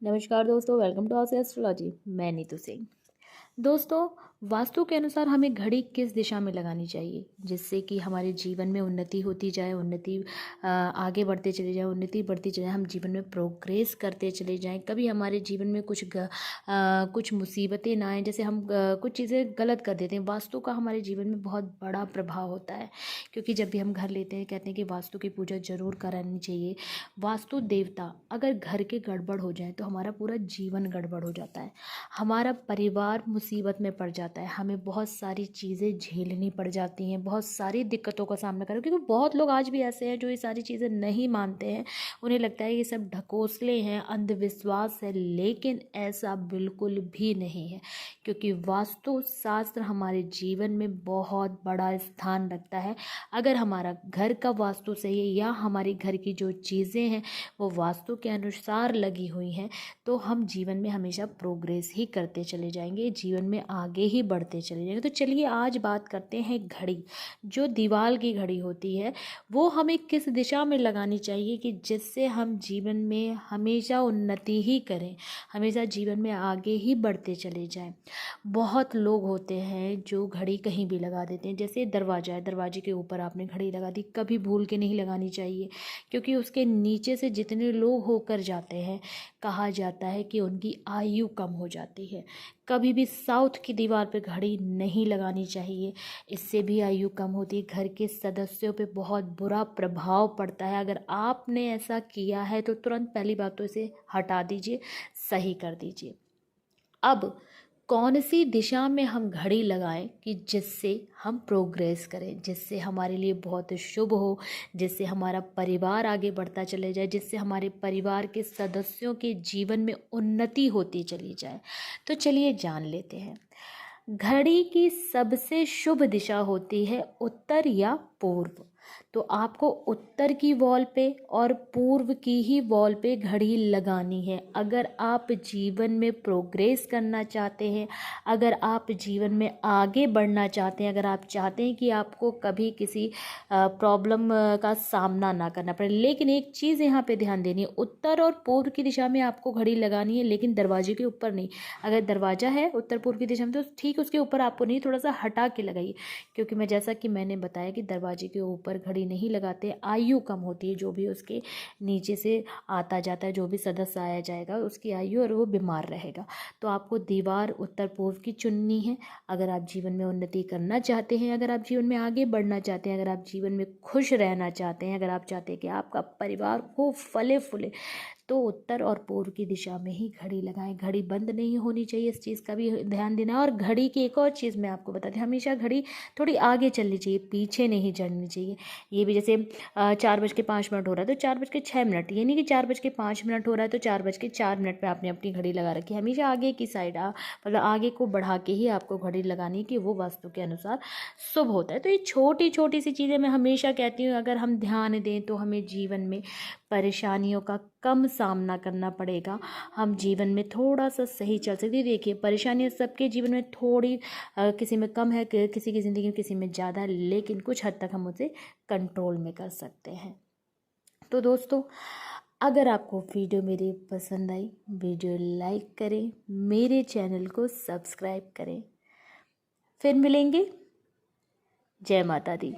नमस्कार दोस्तों, welcome to our astrology. मैं नीतू सिंह। दोस्तों, वास्तु के अनुसार हमें घड़ी किस दिशा में लगानी चाहिए जिससे कि हमारे जीवन में उन्नति होती जाए, आगे बढ़ते चले जाए, उन्नति बढ़ती चले जाए, हम जीवन में प्रोग्रेस करते चले जाएं। कभी हमारे जीवन में कुछ मुसीबतें ना आए, जैसे हम कुछ चीज़ें गलत कर देते हैं। वास्तु का हमारे जीवन में बहुत बड़ा प्रभाव होता है, क्योंकि जब भी हम घर लेते हैं कहते हैं कि वास्तु की पूजा ज़रूर करानी चाहिए। वास्तु देवता अगर घर के गड़बड़ हो जाए तो हमारा पूरा जीवन गड़बड़ हो जाता है, हमारा परिवार मुसीबत में पड़ जाता है, हमें बहुत सारी चीज़ें झेलनी पड़ जाती हैं, बहुत सारी दिक्कतों का सामना करें। क्योंकि बहुत लोग आज भी ऐसे हैं जो ये सारी चीज़ें नहीं मानते हैं, उन्हें लगता है ये सब ढकोसले हैं, अंधविश्वास है, लेकिन ऐसा बिल्कुल भी नहीं है। क्योंकि वास्तु शास्त्र हमारे जीवन में बहुत बड़ा स्थान रखता है। अगर हमारा घर का वास्तु सही है या हमारे घर की जो चीज़ें हैं वो वास्तु के अनुसार लगी हुई हैं, तो हम जीवन में हमेशा प्रोग्रेस ही करते चले जाएंगे, जीवन में आगे ही बढ़ते चले जाएंगे। तो चलिए आज बात करते हैं घड़ी। जो दीवार की घड़ी होती है वो हमें किस दिशा में लगानी चाहिए कि जिससे हम जीवन में हमेशा उन्नति ही करें, हमेशा जीवन में आगे ही बढ़ते चले जाएं। बहुत लोग होते हैं जो घड़ी कहीं भी लगा देते हैं। जैसे दरवाज़ा है, दरवाजे के ऊपर आपने घड़ी लगा दी, कभी भूल के नहीं लगानी चाहिए, क्योंकि उसके नीचे से जितने लोग होकर जाते हैं कहा जाता है कि उनकी आयु कम हो जाती है। कभी भी साउथ की दीवार पे घड़ी नहीं लगानी चाहिए, इससे भी आयु कम होती है, घर के सदस्यों पे बहुत बुरा प्रभाव पड़ता है। अगर आपने ऐसा किया है तो तुरंत पहली बात तो इसे हटा दीजिए, सही कर दीजिए। अब कौन सी दिशा में हम घड़ी लगाएं कि जिससे हम प्रोग्रेस करें, जिससे हमारे लिए बहुत शुभ हो, जिससे हमारा परिवार आगे बढ़ता चले जाए, जिससे हमारे परिवार के सदस्यों के जीवन में उन्नति होती चली जाए। तो चलिए जान लेते हैं। घड़ी की सबसे शुभ दिशा होती है उत्तर या पूर्व। तो आपको उत्तर की वॉल पे और पूर्व की ही वॉल पे घड़ी लगानी है। अगर आप जीवन में प्रोग्रेस करना चाहते हैं, अगर आप जीवन में आगे बढ़ना चाहते हैं, अगर आप चाहते हैं कि आपको कभी किसी प्रॉब्लम का सामना ना करना पड़े। लेकिन एक चीज़ यहाँ पे ध्यान देनी है, उत्तर और पूर्व की दिशा में आपको घड़ी लगानी है, लेकिन दरवाजे के ऊपर नहीं। अगर दरवाज़ा है उत्तर पूर्व की दिशा में तो ठीक उसके ऊपर आपको नहीं, थोड़ा सा हटा के लगाइए। क्योंकि जैसा कि मैंने बताया कि दरवाजे के ऊपर घड़ी नहीं लगाते, आयु कम होती है। जो भी उसके नीचे से आता जाता है, जो भी सदस्य आया जाएगा उसकी आयु, और वो बीमार रहेगा। तो आपको दीवार उत्तर पूर्व की चुननी है। अगर आप जीवन में उन्नति करना चाहते हैं, अगर आप जीवन में आगे बढ़ना चाहते हैं, अगर आप जीवन में खुश रहना चाहते हैं, अगर आप चाहते हैं कि आपका परिवार खूब फले फूले, तो उत्तर और पूर्व की दिशा में ही घड़ी लगाएं। घड़ी बंद नहीं होनी चाहिए, इस चीज़ का भी ध्यान देना है। और घड़ी की एक और चीज़ मैं आपको बताती हूँ, हमेशा घड़ी थोड़ी आगे चलनी चाहिए, पीछे नहीं चलनी चाहिए। ये भी जैसे 4:05 हो रहा है तो 4:06, ये नहीं कि 4:05 हो रहा है तो 4:04 पे आपने अपनी घड़ी लगा रखी है। हमेशा आगे की साइड मतलब आगे को बढ़ा के ही आपको घड़ी लगानी, कि वो वास्तु के अनुसार शुभ होता है। तो ये छोटी छोटी सी चीज़ें मैं हमेशा कहती हूँ, अगर हम ध्यान दें तो हमें जीवन में परेशानियों का कम सामना करना पड़ेगा, हम जीवन में थोड़ा सा सही चल सकते हैं। देखिए, परेशानियाँ सबके जीवन में थोड़ी किसी में कम है, किसी की ज़िंदगी में किसी में ज़्यादा, लेकिन कुछ हद तक हम उसे कंट्रोल में कर सकते हैं। तो दोस्तों, अगर आपको वीडियो मेरी पसंद आई, वीडियो लाइक करें, मेरे चैनल को सब्सक्राइब करें। फिर मिलेंगे। जय माता दी।